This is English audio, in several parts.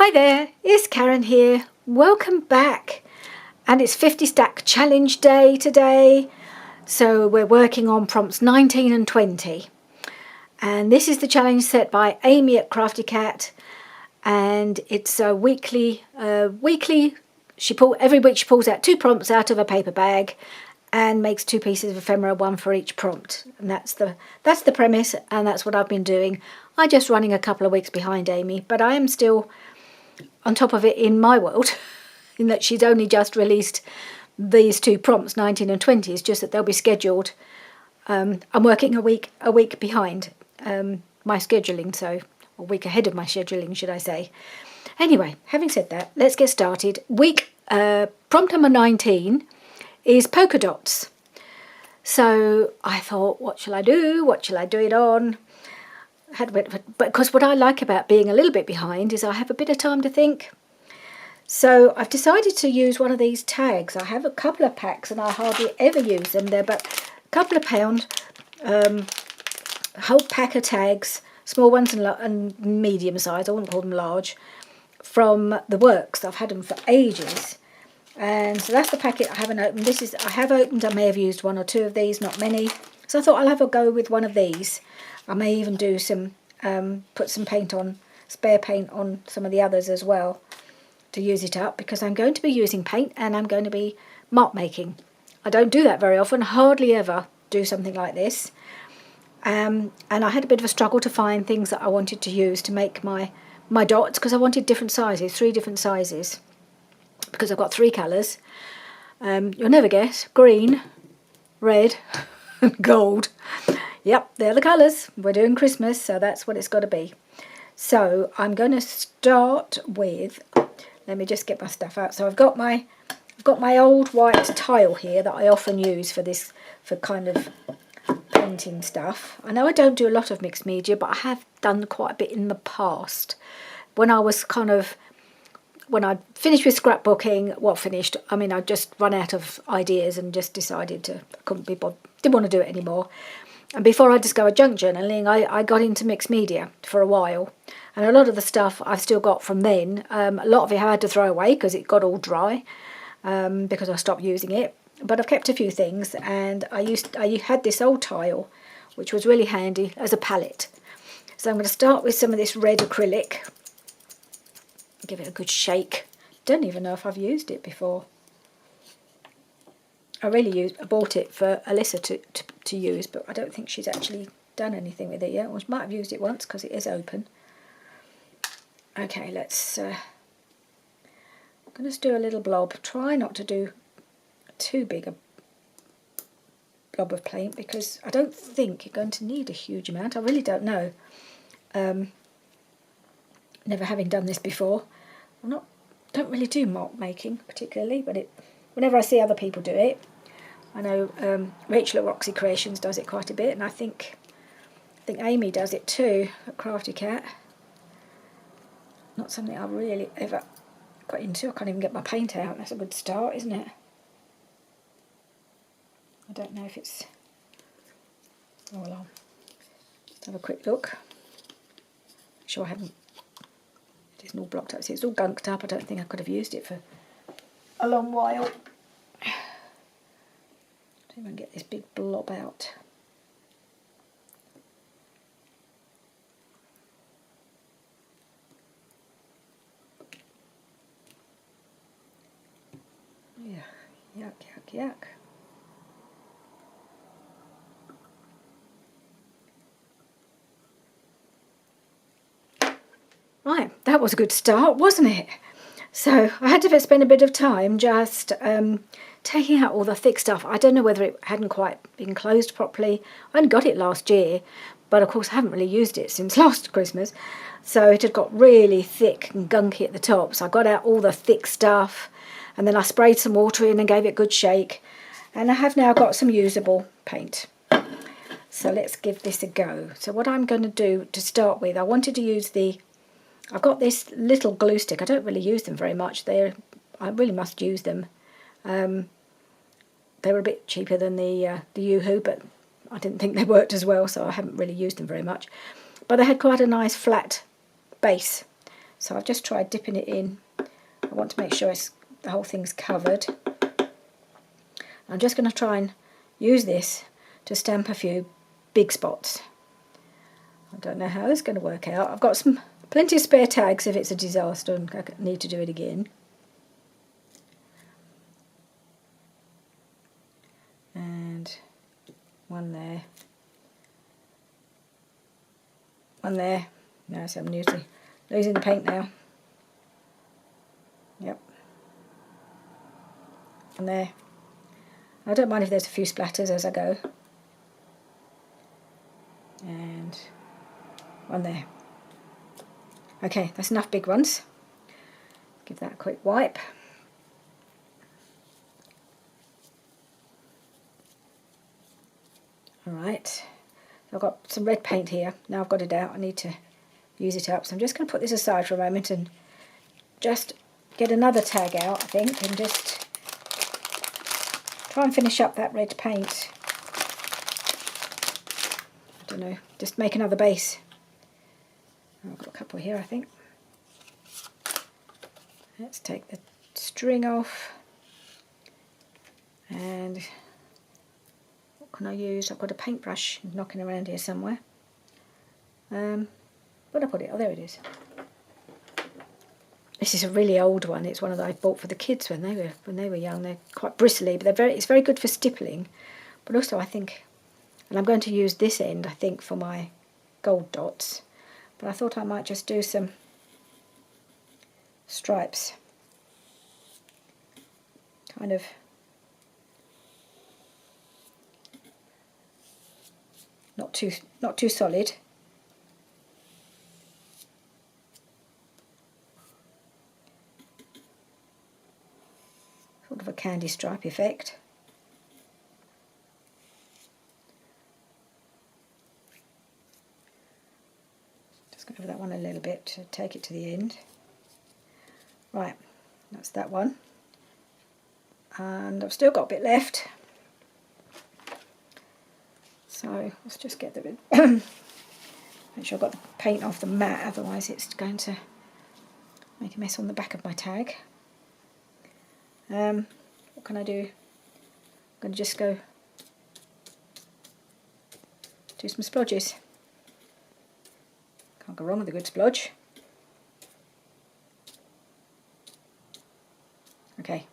Hi there, it's Karen here. Welcome back. And it's 50 stack challenge day today. So we're working on prompts 19 and 20. And this is the challenge set by Amy at Crafty Cat. And it's a weekly, every week she pulls out 2 prompts out of a paper bag and makes 2 pieces of ephemera, 1 for each prompt. And that's the premise, and that's what I've been doing. I'm just running a couple of weeks behind Amy, but I am still on top of it in my world, in that she's only just released these 2 prompts, 19 and 20. It's just that they'll be scheduled. I'm working a week behind my scheduling, so a week ahead of my scheduling, should I say. Anyway, having said that, let's get started. Prompt number 19 is polka dots. So I thought, what shall I do? What shall I do it on? But because what I like about being a little bit behind is I have a bit of time to think. So I've decided to use one of these tags. I have a couple of packs and I hardly ever use them. They're but a couple of pound, whole pack of tags, small ones and medium size, I wouldn't call them large, from the works. I've had them for ages. And so that's the packet I haven't opened. I have opened, I may have used 1 or 2 of these, not many. So I thought I'll have a go with one of these. I may even do some, put some paint on, spare paint on some of the others as well to use it up, because I'm going to be using paint and I'm going to be mark making. I don't do that very often, hardly ever do something like this. And I had a bit of a struggle to find things that I wanted to use to make my dots, because I wanted different sizes, 3 different sizes, because I've got 3 colours. You'll never guess, green, red and gold. Yep, they're the colours. We're doing Christmas, so that's what it's got to be. So I'm going to start with, let me just get my stuff out. So I've got my old white tile here that I often use for kind of painting stuff. I know I don't do a lot of mixed media, but I have done quite a bit in the past. When I finished with scrapbooking, I mean, I just run out of ideas and just decided I couldn't be bothered, didn't want to do it anymore. And before I discovered junk journaling, I got into mixed media for a while. And a lot of the stuff I've still got from then, a lot of it I had to throw away because it got all dry, because I stopped using it. But I've kept a few things, and I had this old tile, which was really handy as a palette. So I'm going to start with some of this red acrylic. Give it a good shake. Don't even know if I've used it before. I bought it for Alyssa to use, but I don't think she's actually done anything with it yet. Well, she might have used it once because it is open. Okay, let's... I'm going to just do a little blob. Try not to do too big a blob of paint, because I don't think you're going to need a huge amount. I really don't know. Never having done this before. Don't really do mark making particularly, but whenever I see other people do it, I know Rachel at Roxy Creations does it quite a bit, and I think Amy does it too at Crafty Cat. Not something I've really ever got into. I can't even get my paint out. That's a good start, isn't it? I don't know if it's... Oh, well, I'll just have a quick look. Make sure I haven't... It isn't all blocked up. See, it's all gunked up. I don't think I could have used it for a long while. See if I can get this big blob out. Yeah, yuck, yuck, yuck. Right, that was a good start, wasn't it? So I had to spend a bit of time just taking out all the thick stuff. I don't know whether it hadn't quite been closed properly. I only got it last year, but of course I haven't really used it since last Christmas. So it had got really thick and gunky at the top. So I got out all the thick stuff, and then I sprayed some water in and gave it a good shake. And I have now got some usable paint. So let's give this a go. So what I'm going to do to start with, I wanted to use I've got this little glue stick. I don't really use them very much. I really must use them. They were a bit cheaper than the Yoo-Hoo, but I didn't think they worked as well, so I haven't really used them very much. But they had quite a nice flat base So I've just tried dipping it in. I want to make sure the whole thing's covered. I'm just going to try and use this to stamp a few big spots. I don't know how this is going to work out. I've got plenty of spare tags if it's a disaster and I need to do it again. And one there. One there. No, so I'm losing the paint now. Yep. And there. I don't mind if there's a few splatters as I go. And one there. Okay, that's enough big ones. Give that a quick wipe. Alright, I've got some red paint here. Now I've got it out, I need to use it up. So I'm just going to put this aside for a moment and just get another tag out, I think, and just try and finish up that red paint. I don't know, just make another base. I've got a couple here, I think. Let's take the string off. And what can I use? I've got a paintbrush knocking around here somewhere. Where'd I put it? Oh, there it is. This is a really old one. It's one that I bought for the kids when they were young. They're quite bristly, but it's very good for stippling. But also I think, and I'm going to use this end I think for my gold dots. But I thought I might just do some stripes. Kind of not too solid. Sort of a candy stripe effect. Just go over that one a little bit to take it to the end. Right, that's that one. And I've still got a bit left. So let's just get the make sure I've got the paint off the mat, otherwise it's going to make a mess on the back of my tag. What can I do? I'm going to just go do some splodges. Can't go wrong with a good splodge. Okay.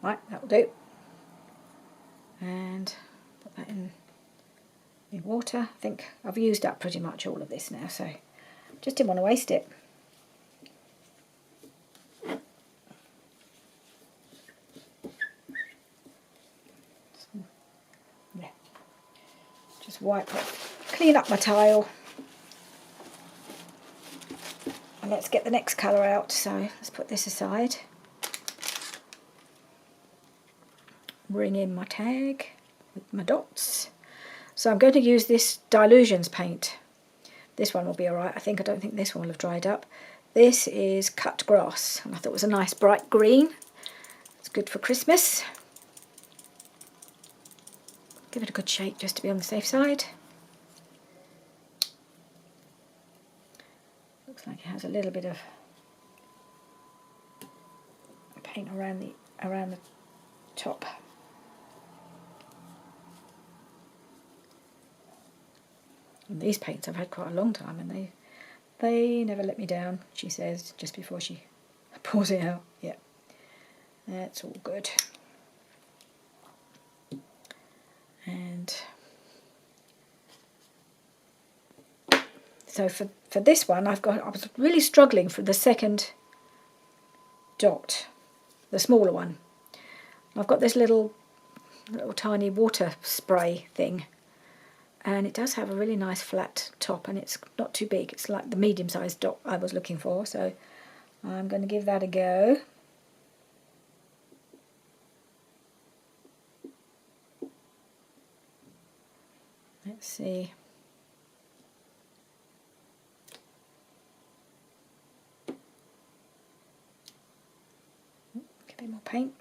Right, that will do. And put that in water. I think I've used up pretty much all of this now, so just didn't want to waste it. Yeah. Just wipe it, clean up my tile. And let's get the next colour out, so let's put this aside. Bring in my tag with my dots. So I'm going to use this Dilutions paint. This one will be alright, I think. I don't think this one will have dried up. This is Cut Grass, and I thought it was a nice bright green. It's good for Christmas. Give it a good shake just to be on the safe side. Looks like it has a little bit of paint around the top. And these paints I've had quite a long time, and they never let me down, she says, just before she pours it out. Yeah, that's all good. And so for this one, I was really struggling for the second dot, the smaller one. I've got this little tiny water spray thing. And it does have a really nice flat top, and it's not too big. It's like the medium-sized dot I was looking for, so I'm going to give that a go. Let's see. Get a bit more paint.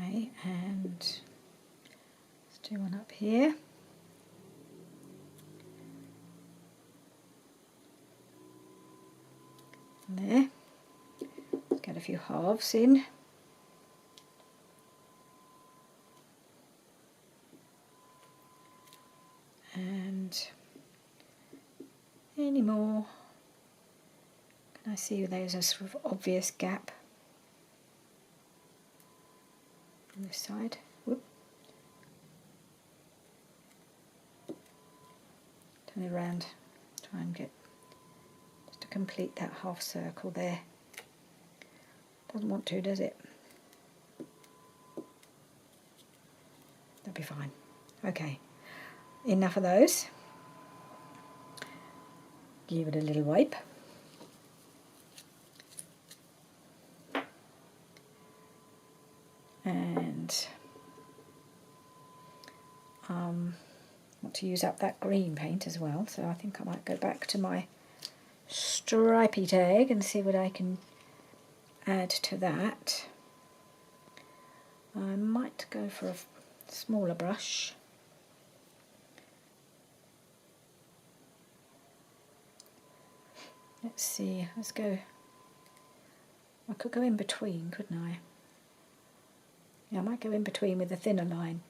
Okay, and let's do one up here. And there. Let's get a few halves in. And any more? Can I see there's a sort of obvious gap on this side? Whoop. Turn it around, try and get just to complete that half circle there. Doesn't want to, does it? That'll be fine. Okay, enough of those. Give it a little wipe. And want to use up that green paint as well, so I think I might go back to my stripy tag and see what I can add to that. I might go for a smaller brush. Let's see, let's go. I could go in between, couldn't I? Yeah, I might go in between with a thinner line.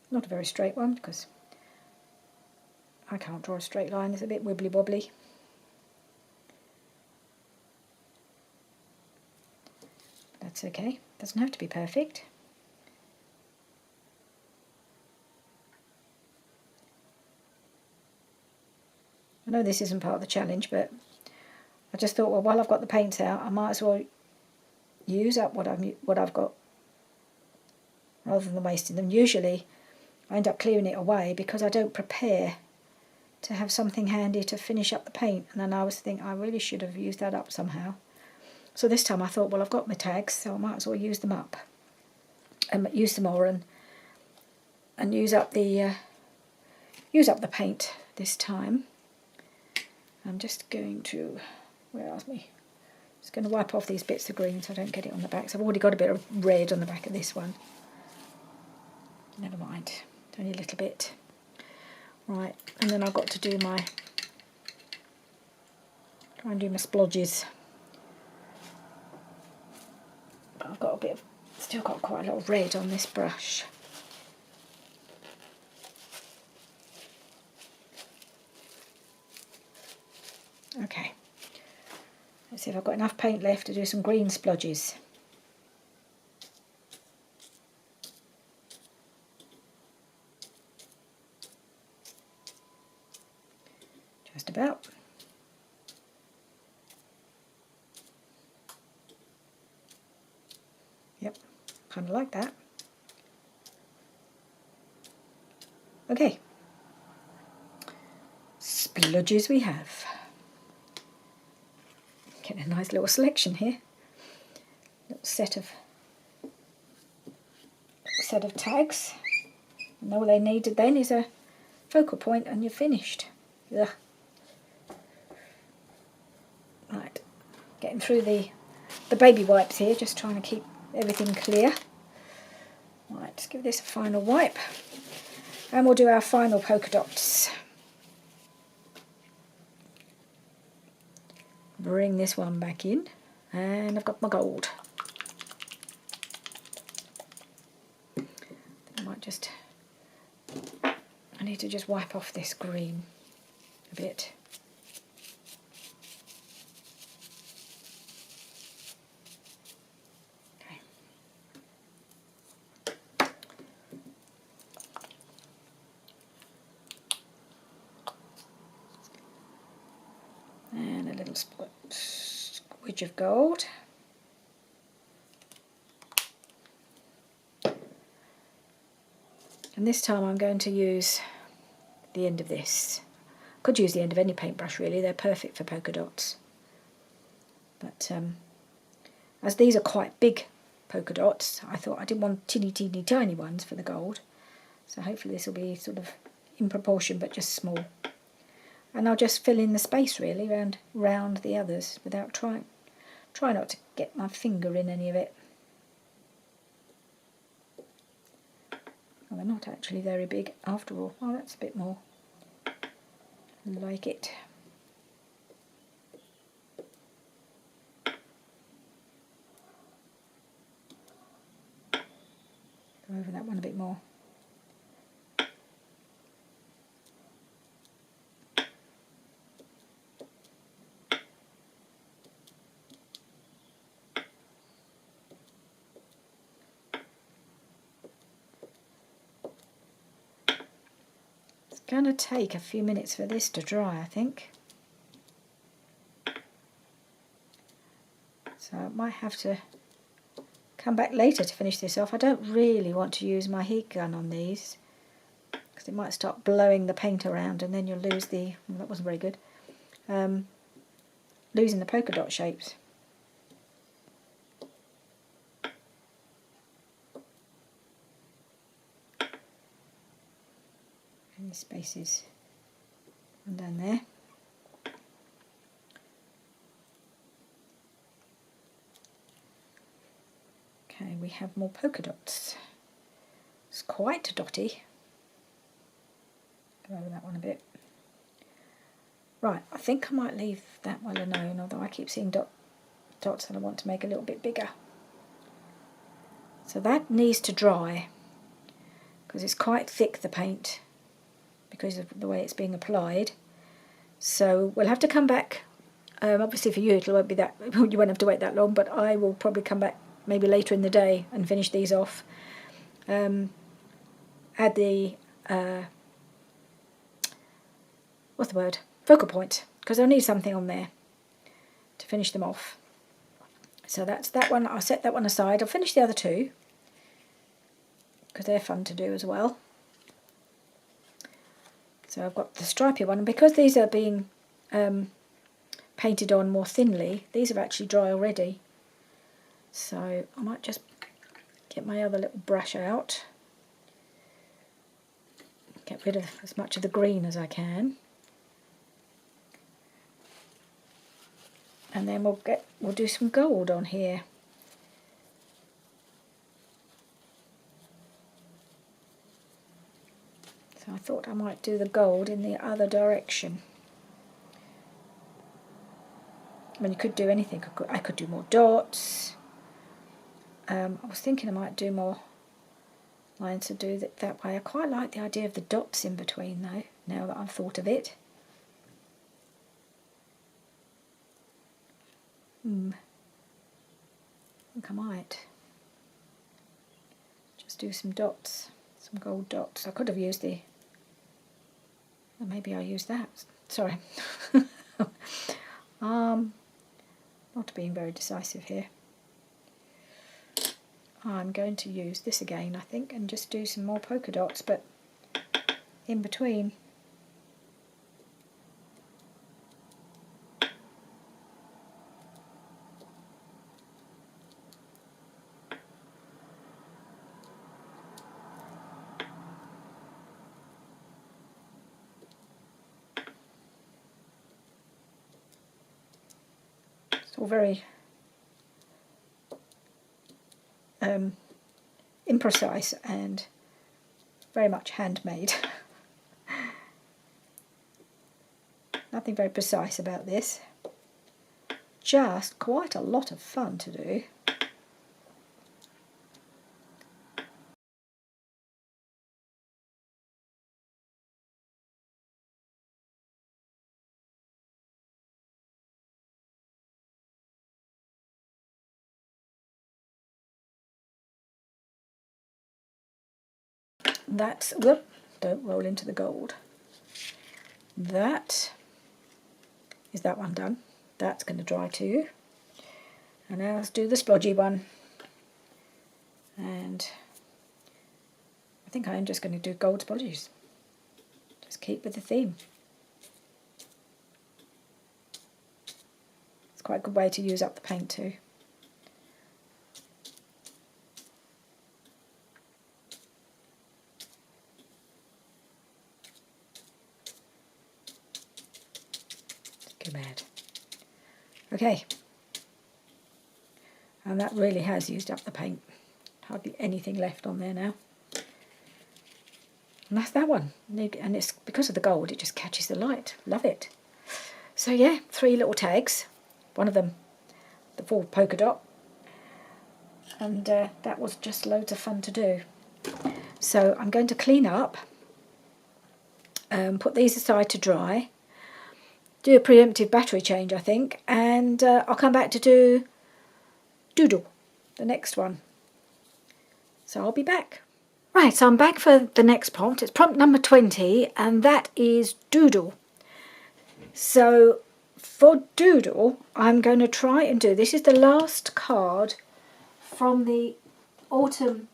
Not a very straight one because I can't draw a straight line, it's a bit wibbly wobbly. That's okay, doesn't have to be perfect. I know this isn't part of the challenge, but I just thought, well, while I've got the paints out, I might as well use up what I've got rather than wasting them. Usually I end up clearing it away because I don't prepare to have something handy to finish up the paint, and then I was thinking I really should have used that up somehow. So this time I thought, well, I've got my tags, so I might as well use them up, and use some more and use up the paint this time. I'm just going to, where are me? Just going to wipe off these bits of green so I don't get it on the back. So I've already got a bit of red on the back of this one. Never mind, it's only a little bit. Right, and then I've got to do my, try and do my splodges. But I've got a bit of, still got quite a lot of red on this brush. Okay, let's see if I've got enough paint left to do some green splodges. Just about. Yep, kind of like that. Okay, splodges we have. Get a nice little selection here. Little set of tags. And all they needed then is a focal point and you're finished. Ugh. Right, getting through the baby wipes here, just trying to keep everything clear. Right, let's give this a final wipe. And we'll do our final polka dots. Bring this one back in, and I've got my gold. I might just, I need to just wipe off this green a bit. Okay. And a little squidge of gold. And this time I'm going to use the end of this. Could use the end of any paintbrush really, they're perfect for polka dots. But as these are quite big polka dots, I thought I didn't want teeny tiny ones for the gold. So hopefully this will be sort of in proportion but just small. And I'll just fill in the space really round the others without try not to get my finger in any of it. Well, they're not actually very big after all. Oh, that's a bit more like it. Go over that one a bit more. It's going to take a few minutes for this to dry, I think. So I might have to come back later to finish this off. I don't really want to use my heat gun on these because it might start blowing the paint around and then you'll lose the, well, that wasn't very good, losing the polka dot shapes. Any spaces and down there. Okay, we have more polka dots. It's quite dotty. Go over that one a bit. Right, I think I might leave that one alone, although I keep seeing dots that I want to make a little bit bigger. So that needs to dry because it's quite thick, the paint, because of the way it's being applied. So we'll have to come back. Obviously for you it won't be that, you won't have to wait that long, but I will probably come back maybe later in the day and finish these off. Add the what's the word? Focal point, because I'll need something on there to finish them off. So that's that one. I'll set that one aside. I'll finish the other two because they're fun to do as well. So I've got the stripy one, and because these are being painted on more thinly, these are actually dry already. So I might just get my other little brush out, get rid of as much of the green as I can, and then we'll do some gold on here. So I thought I might do the gold in the other direction. I mean, you could do anything. I could do more dots. I was thinking I might do more lines to do that way. I quite like the idea of the dots in between though, now that I've thought of it. I think I might just do some dots, some gold dots. I could have used the, well, maybe I'll use that. Sorry. Not being very decisive here. I'm going to use this again, I think, and just do some more polka dots, but in between. It's all very imprecise and very much handmade. Nothing very precise about this. Just quite a lot of fun to do. That's, whoop, don't roll into the gold. That is that one done. That's going to dry too. And now let's do the splodgy one. And I think I'm just going to do gold splodges. Just keep with the theme. It's quite a good way to use up the paint too. Too bad. Okay. And that really has used up the paint. Hardly anything left on there now. And that's that one. And it's because of the gold, it just catches the light. Love it. So yeah, 3 little tags. One of them, the full polka dot. And that was just loads of fun to do. So I'm going to clean up, put these aside to dry, do a preemptive battery change, I think, and I'll come back to do Doodle, the next one. So I'll be back. Right, so I'm back for the next prompt. It's prompt number 20, and that is Doodle. So for Doodle, I'm going to try and do, this is the last card from the autumn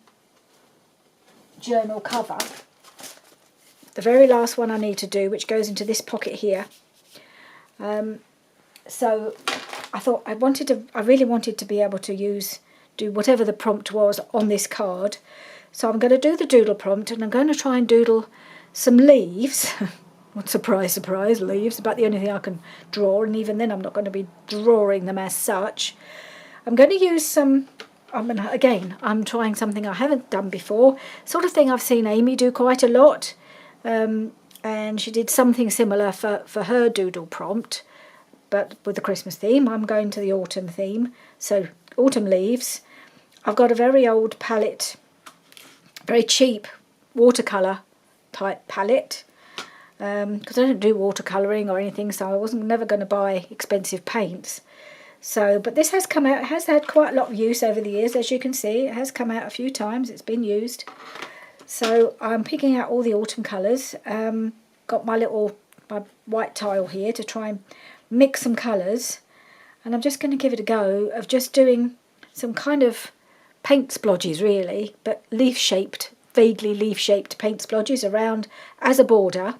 journal cover. The very last one I need to do, which goes into this pocket here. So I thought I really wanted to be able to do whatever the prompt was on this card. So I'm going to do the doodle prompt, and I'm going to try and doodle some leaves. What surprise, surprise, leaves, about the only thing I can draw, and even then I'm not going to be drawing them as such. I'm going to use some, again, I'm trying something I haven't done before, sort of thing I've seen Amy do quite a lot, and she did something similar for her doodle prompt, but with the Christmas theme. I'm going to the autumn theme, so autumn leaves. I've got a very old palette, very cheap watercolour type palette, because I don't do watercolouring or anything, so I wasn't never going to buy expensive paints. So, but this has come out, has had quite a lot of use over the years, as you can see. It has come out a few times, it's been used. So I'm picking out all the autumn colours. Got my white tile here to try and mix some colours. And I'm just going to give it a go of just doing some kind of paint splodges really, but leaf-shaped, vaguely leaf-shaped paint splodges around as a border.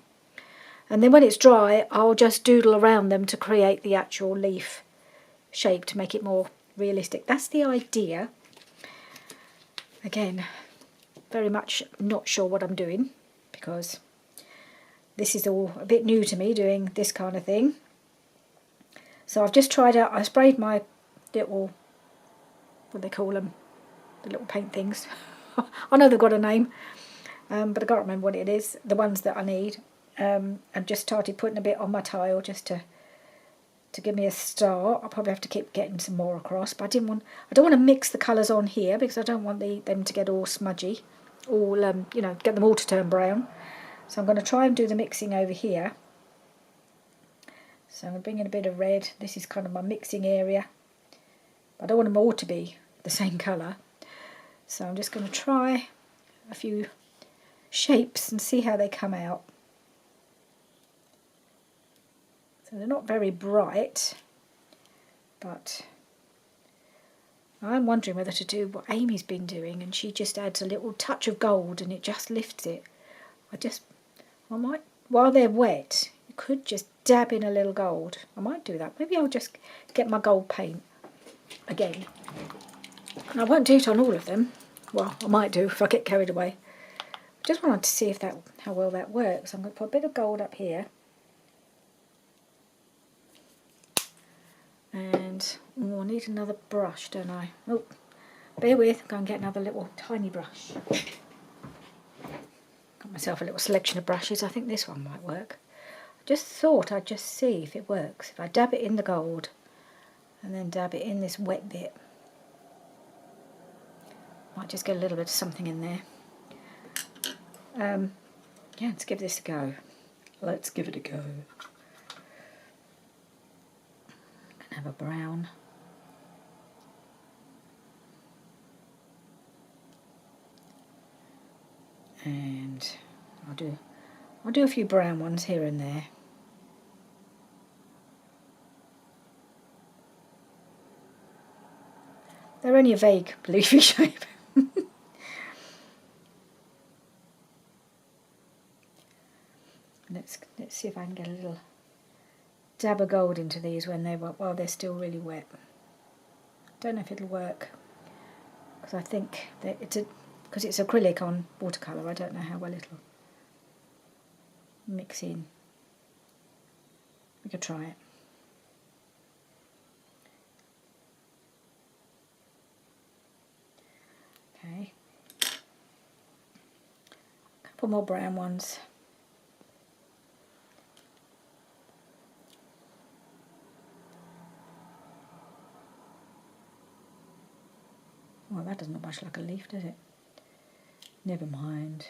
And then when it's dry, I'll just doodle around them to create the actual leaf shape to make it more realistic. That's the idea. Again, very much not sure what I'm doing, because this is all a bit new to me, doing this kind of thing. So I've just tried out, I sprayed my little, what do they call them, the little paint things. I know they've got a name, but I can't remember what it is, the ones that I need. I've just started putting a bit on my tile just to give me a start. I'll probably have to keep getting some more across, but I don't want to mix the colours on here, because I don't want them to get all smudgy, all get them all to turn brown. So I'm going to try and do the mixing over here. So I'm bringing a bit of red. This is kind of my mixing area. I don't want them all to be the same colour. So I'm just going to try a few shapes and see how they come out. So they're not very bright, but I'm wondering whether to do what Amy's been doing, and she just adds a little touch of gold and it just lifts it. I might, while they're wet, you could just dab in a little gold. I might do that. Maybe I'll just get my gold paint again. And I won't do it on all of them. Well, I might do if I get carried away. I just wanted to see how well that works. I'm going to put a bit of gold up here. And I need another brush, don't I? Oh, bear with, go and get another little tiny brush. Got myself a little selection of brushes. I think this one might work. I just thought I'd just see if it works. If I dab it in the gold and then dab it in this wet bit. Might just get a little bit of something in there. Yeah, let's give this a go. Let's give it a go. Have a brown. And I'll do a few brown ones here and there. They're only a vague leafy shape. Let's see if I can get a little dab of gold into these while they're still really wet. Don't know if it'll work, because I think that because it's acrylic on watercolour. I don't know how well it'll mix in. We could try it. couple more brown ones. Well, that doesn't look much like a leaf, does it? Never mind.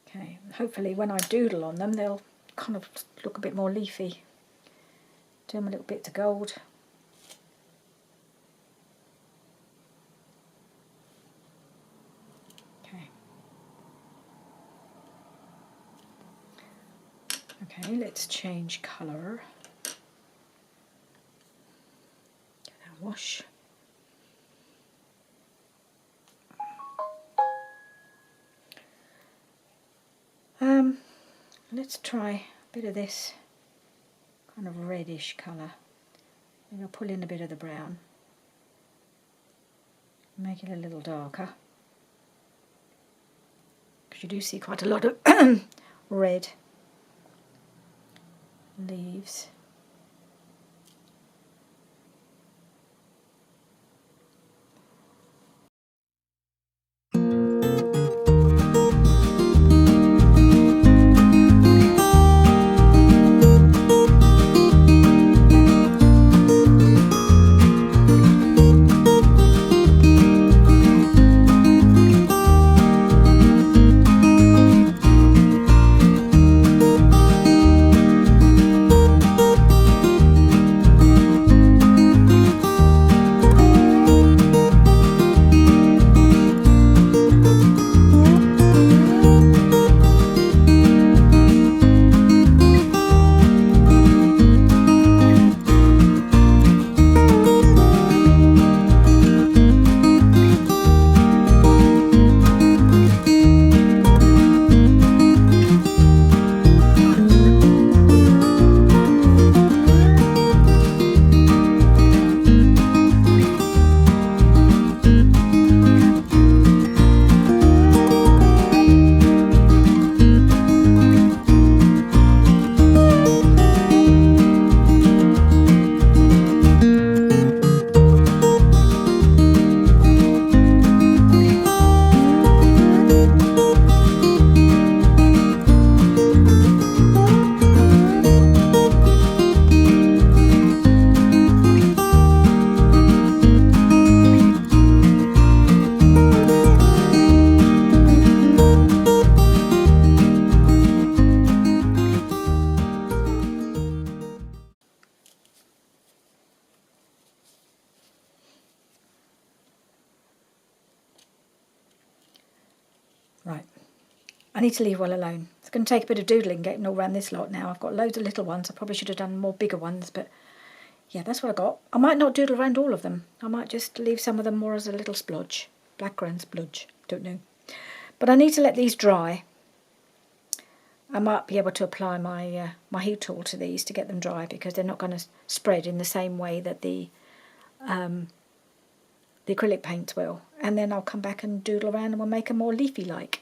Okay, hopefully when I doodle on them they'll kind of look a bit more leafy. Do them a little bit to gold. Okay, let's change colour. Give that a wash. Let's try a bit of this kind of reddish colour. Maybe I'll pull in a bit of the brown. Make it a little darker. Because you do see quite a lot of red leaves. Right, I need to leave well alone. It's going to take a bit of doodling getting all around this lot now. I've got loads of little ones. I probably should have done more bigger ones, but yeah, that's what I got. I might not doodle around all of them. I might just leave some of them more as a little splodge. Blackground splodge, don't know. But I need to let these dry. I might be able to apply my my heat tool to these to get them dry, because they're not going to spread in the same way that the acrylic paints will. And then I'll come back and doodle around and we'll make them more leafy like.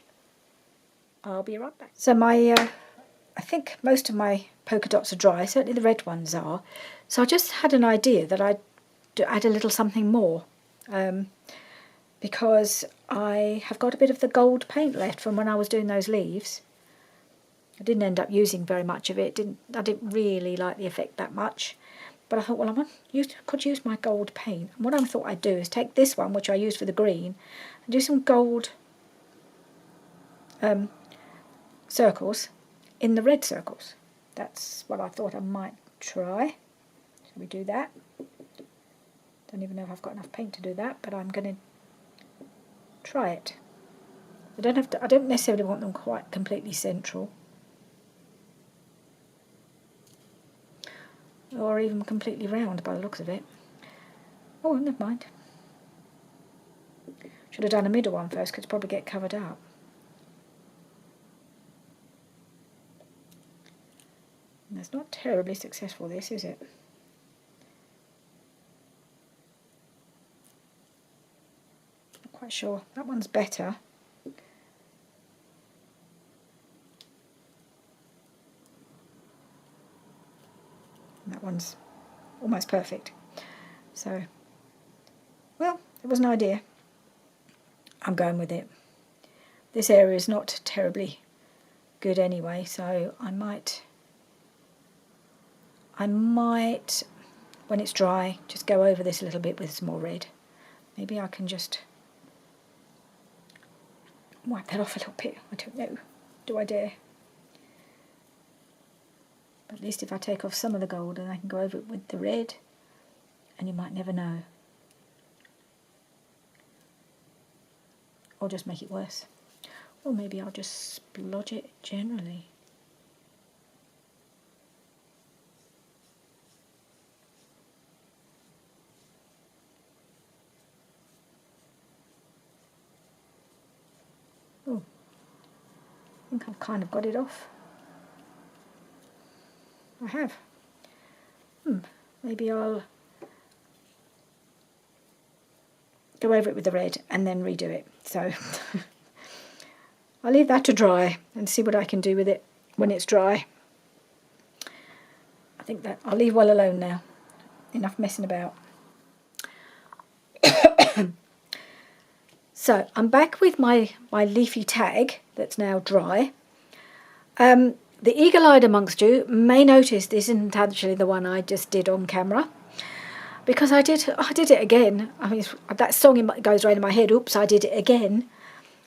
I'll be right back. So my, I think most of my polka dots are dry, certainly the red ones are. So I just had an idea that I'd add a little something more, because I have got a bit of the gold paint left from when I was doing those leaves. I didn't end up using very much of it. I didn't really like the effect that much. But I thought, well, could use my gold paint. And what I thought I'd do is take this one, which I used for the green, and do some gold circles in the red circles. That's what I thought I might try. Shall we do that? Don't even know if I've got enough paint to do that, but I'm going to try it. I don't necessarily want them quite completely central, or even completely round by the looks of it. Oh, never mind. Should have done a middle one first, because it'd probably get covered up. And that's not terribly successful, this, is it? Not quite sure. That one's better. That one's almost perfect. So, well, it was an idea. I'm going with it. This area is not terribly good anyway, so I might, when it's dry, just go over this a little bit with some more red. Maybe I can just wipe that off a little bit. I don't know. Do I dare? But at least if I take off some of the gold, then I can go over it with the red, and you might never know. Or just make it worse. Or maybe I'll just splodge it generally. Oh, I think I've kind of got it off. I have. Maybe I'll go over it with the red and then redo it. So I'll leave that to dry and see what I can do with it when it's dry. I think that I'll leave well alone now. Enough messing about. So I'm back with my leafy tag that's now dry. The eagle-eyed amongst you may notice this isn't actually the one I just did on camera, because I did it again. I mean, that song goes right in my head. Oops, I did it again.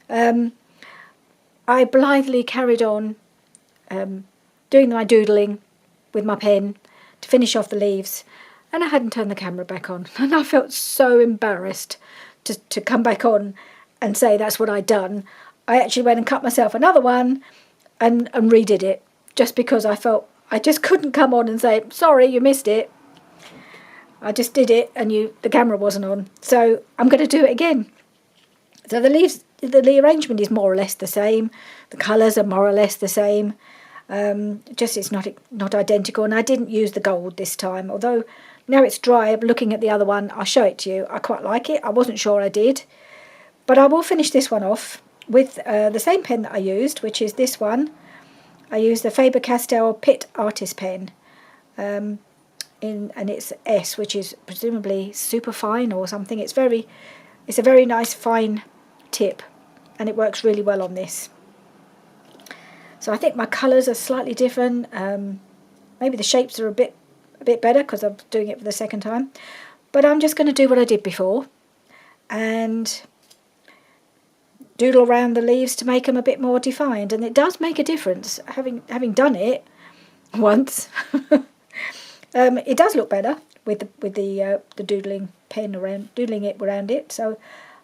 I blithely carried on doing my doodling with my pen to finish off the leaves, and I hadn't turned the camera back on, and I felt so embarrassed to come back on and say that's what I'd done. I actually went and cut myself another one and redid it, just because I felt I just couldn't come on and say, sorry, you missed it. I just did it and the camera wasn't on. So I'm going to do it again. So the leaves, the arrangement is more or less the same. The colours are more or less the same. Just it's not identical. And I didn't use the gold this time. Although now it's dry, looking at the other one, I'll show it to you. I quite like it. I wasn't sure I did. But I will finish this one off with the same pen that I used, which is this one. I used the Faber-Castell Pitt Artist pen, and it's S, which is presumably super fine or something. It's a very nice fine tip, and it works really well on this. So I think my colours are slightly different. Maybe the shapes are a bit better because I'm doing it for the second time. But I'm just going to do what I did before, and doodle around the leaves to make them a bit more defined, and it does make a difference. Having done it once, it does look better with the doodling pen doodling it around it. So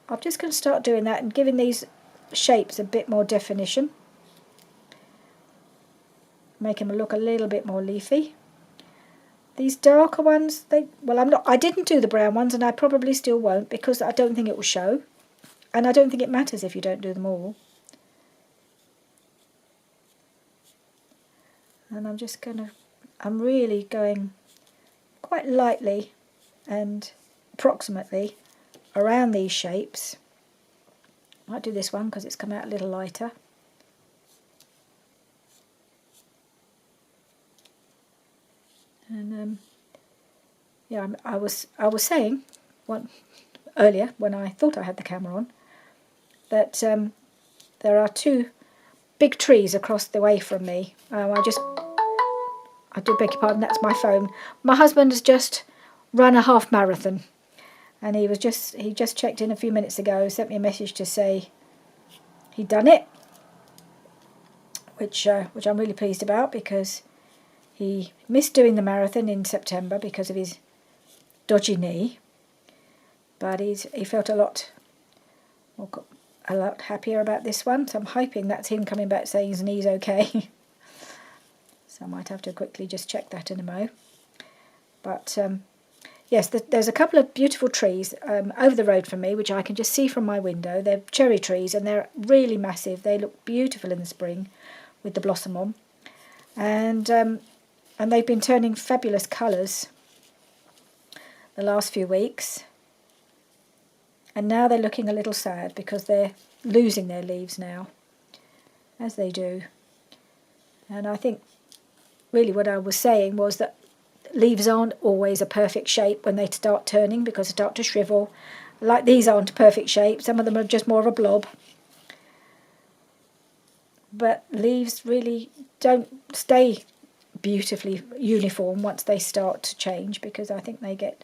I'm just going to start doing that and giving these shapes a bit more definition, make them look a little bit more leafy. These darker ones, I didn't do the brown ones, and I probably still won't, because I don't think it will show. And I don't think it matters if you don't do them all. And I'm really going quite lightly and approximately around these shapes. I might do this one because it's come out a little lighter. And yeah, I was saying earlier when I thought I had the camera on, that there are two big trees across the way from me. I do beg your pardon, that's my phone. My husband has just run a half marathon, and he just checked in a few minutes ago, sent me a message to say he'd done it, which I'm really pleased about, because he missed doing the marathon in September because of his dodgy knee, but he felt a lot happier about this one, so I'm hoping that's him coming back saying his knee's okay. So I might have to quickly just check that in a mo. But yes, there's a couple of beautiful trees over the road from me, which I can just see from my window. They're cherry trees, and they're really massive. They look beautiful in the spring with the blossom on, and they've been turning fabulous colours the last few weeks. And now they're looking a little sad because they're losing their leaves now, as they do. And I think really what I was saying was that leaves aren't always a perfect shape when they start turning because they start to shrivel. Like these aren't a perfect shape. Some of them are just more of a blob. But leaves really don't stay beautifully uniform once they start to change, because I think they get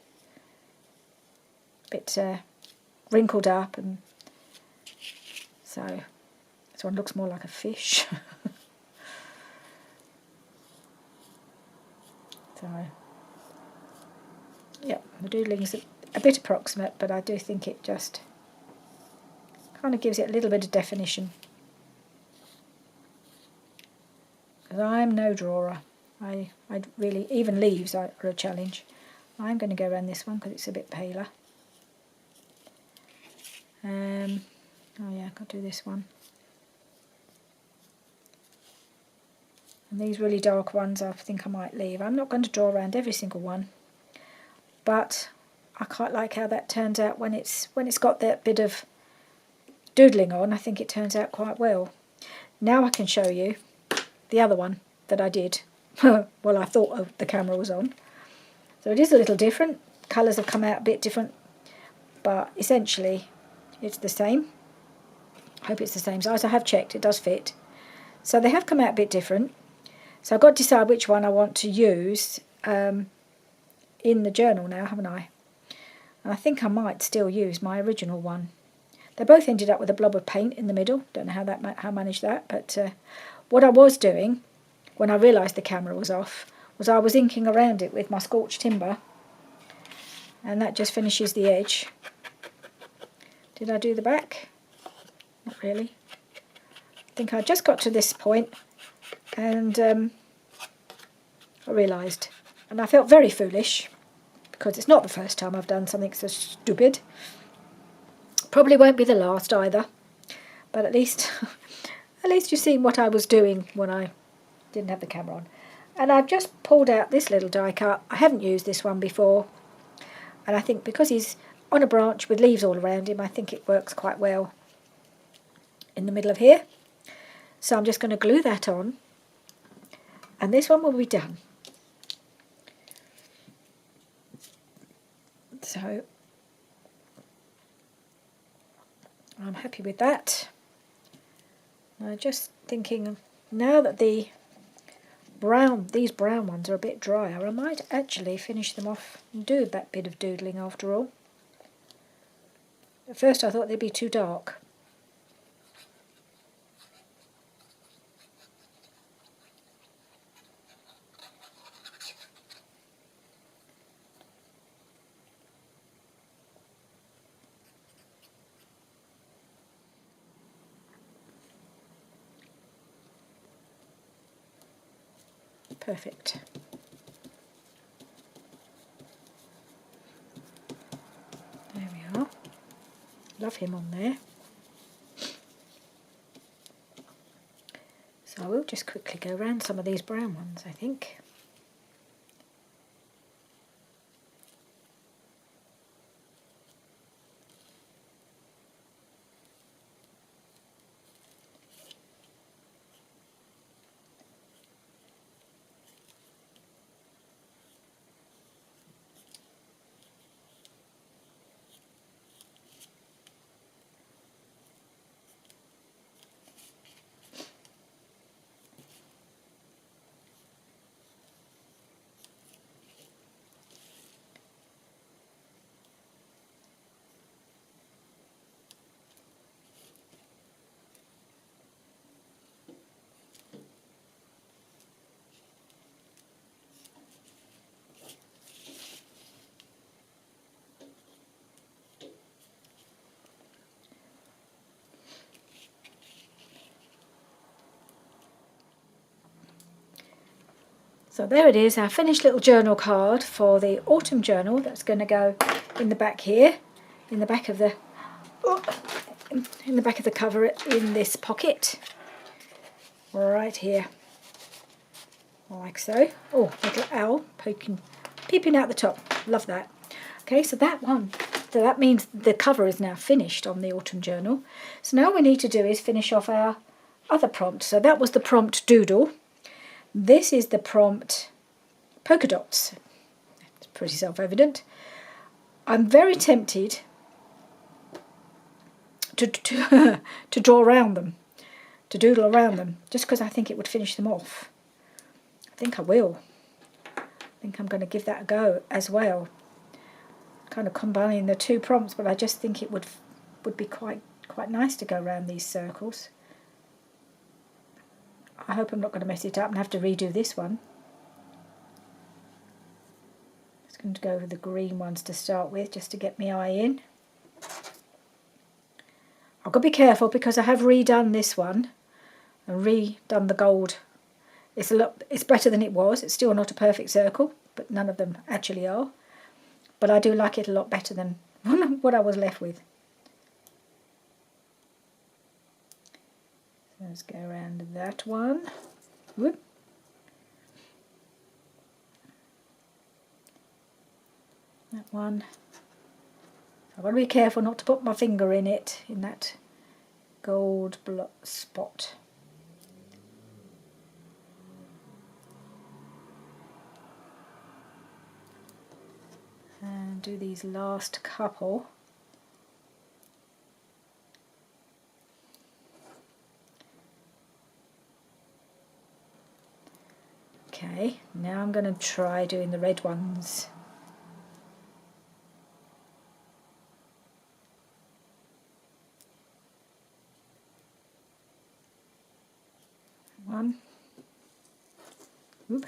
a bit wrinkled up, and so this one looks more like a fish. So yeah, the doodling is a bit approximate, but I do think it just kind of gives it a little bit of definition. Because I'm no drawer. I really, even leaves are a challenge. I'm going to go around this one because it's a bit paler. Oh yeah, I'll do this one. And these really dark ones I think I might leave. I'm not going to draw around every single one, but I quite like how that turns out when it's got that bit of doodling on. I think it turns out quite well. Now I can show you the other one that I did well, I thought the camera was on. So it is a little different. Colours have come out a bit different, but essentially it's the same. I hope it's the same size. I have checked, it does fit. So they have come out a bit different. So I've got to decide which one I want to use in the journal now, haven't I? And I think I might still use my original one. They both ended up with a blob of paint in the middle. Don't know how I managed that, but what I was doing when I realised the camera was off was I was inking around it with my scorched timber, and that just finishes the edge. Did I do the back? Not really. I think I just got to this point and I realised, and I felt very foolish because it's not the first time I've done something so stupid. Probably won't be the last either, but at least you've seen what I was doing when I didn't have the camera on. And I've just pulled out this little die cut. I haven't used this one before, and I think because he's on a branch with leaves all around him, I think it works quite well in the middle of here. So I'm just going to glue that on, and this one will be done. So I'm happy with that. I'm just thinking now that these brown ones are a bit drier, I might actually finish them off and do that bit of doodling after all. At first I thought they'd be too dark. Perfect. There we are. Love him on there. So I will just quickly go around some of these brown ones, I think. So there it is, our finished little journal card for the autumn journal. That's going to go in the back here, in the back of the cover, in this pocket, right here, like so. Oh, little owl peeping out the top. Love that. Okay, so that one that means the cover is now finished on the autumn journal. So now all we need to do is finish off our other prompt. So that was the prompt doodle. This is the prompt polka dots. It's pretty self-evident. I'm very tempted to draw around them, to doodle around them, just because I think it would finish them off. I think I will. I think I'm going to give that a go as well. Kind of combining the two prompts, but I just think it would be quite nice to go around these circles. I hope I'm not going to mess it up and have to redo this one. Just going to go with the green ones to start with, just to get my eye in. I've got to be careful because I have redone this one and redone the gold. It's better than it was. It's still not a perfect circle, but none of them actually are. But I do like it a lot better than what I was left with. So let's go around that one. Whoop. That one. I've got to be careful not to put my finger in it, in that gold spot. And do these last couple. Okay, now I'm going to try doing the red ones. One. Oop.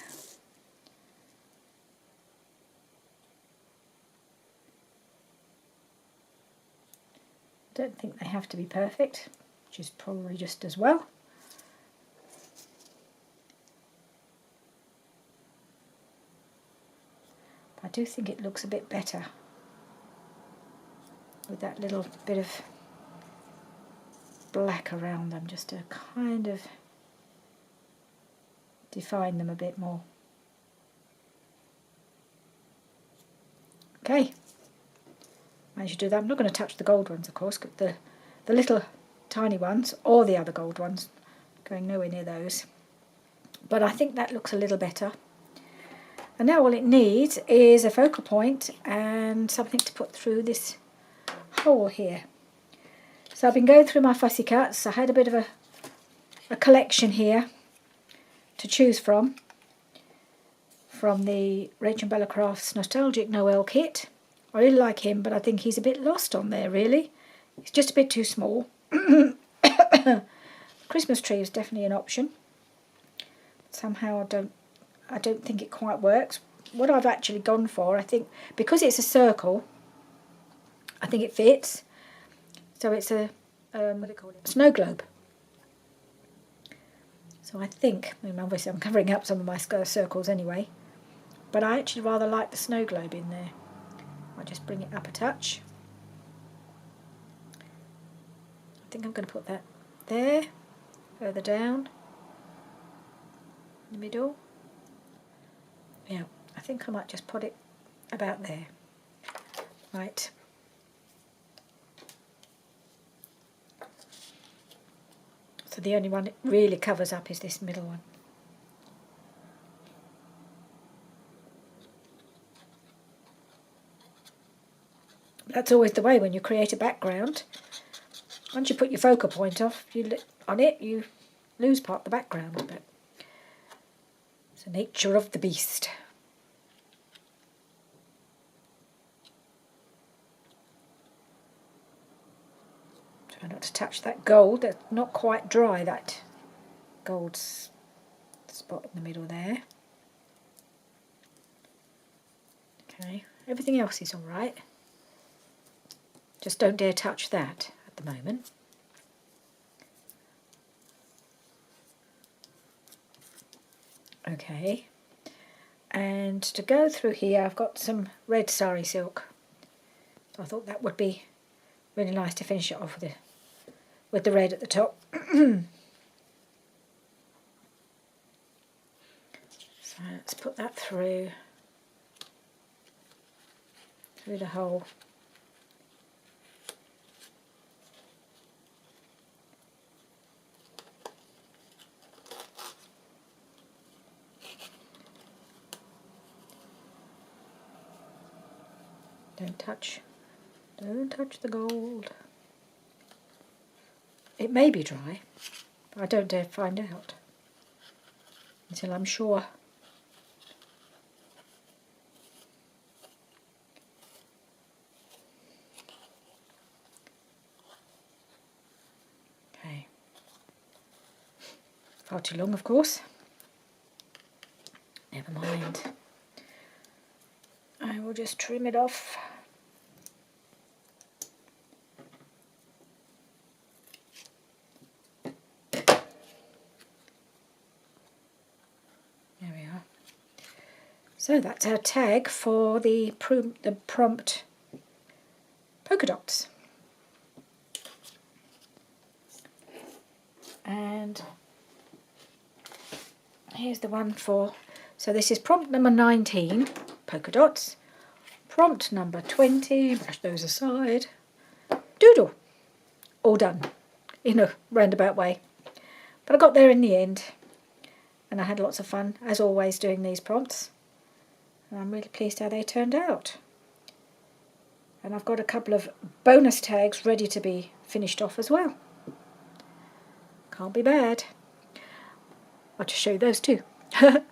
Don't think they have to be perfect, which is probably just as well. I do think it looks a bit better with that little bit of black around them, just to kind of define them a bit more. Okay, managed to do that. I'm not going to touch the gold ones, of course, the little tiny ones, or the other gold ones, going nowhere near those. But I think that looks a little better. And now all it needs is a focal point and something to put through this hole here. So I've been going through my fussy cuts. I had a bit of a collection here to choose from the RachandBellaCrafts Nostalgic Noel kit. I really like him, but I think he's a bit lost on there, really. He's just a bit too small. Christmas tree is definitely an option. Somehow I don't think it quite works. What I've actually gone for, I think, because it's a circle, I think it fits. So it's a what do you call it? Snow globe. So I think, I mean, obviously I'm covering up some of my circles anyway, but I actually rather like the snow globe in there. I'll just bring it up a touch. I think I'm going to put that there, further down, in the middle. Yeah, I think I might just put it about there. Right. So the only one it really covers up is this middle one. That's always the way when you create a background. Once you put your focal point on it, you lose part of the background. But it's the nature of the beast. Try not to touch that gold. That's not quite dry, that gold spot in the middle there. Okay, everything else is all right. Just don't dare touch that at the moment. Okay, and to go through here I've got some red sari silk. I thought that would be really nice to finish it off with the red at the top. So let's put that through the hole Don't touch the gold. It may be dry, but I don't dare find out until I'm sure. Okay. Far too long, of course. Never mind. I will just trim it off. There we are. So that's our tag for the prompt polka dots. And here's the one for, so this is prompt number 19, polka dots. Prompt number 20, brush those aside. Doodle. All done in a roundabout way. But I got there in the end. And I had lots of fun, as always, doing these prompts. And I'm really pleased how they turned out. And I've got a couple of bonus tags ready to be finished off as well. Can't be bad. I'll just show you those too. Got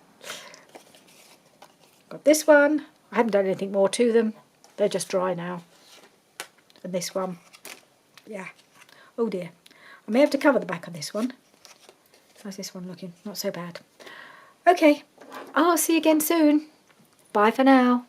this one. I haven't done anything more to them. They're just dry now. And this one. Yeah. Oh dear. I may have to cover the back of this one. How's this one looking? Not so bad. Okay. I'll see you again soon. Bye for now.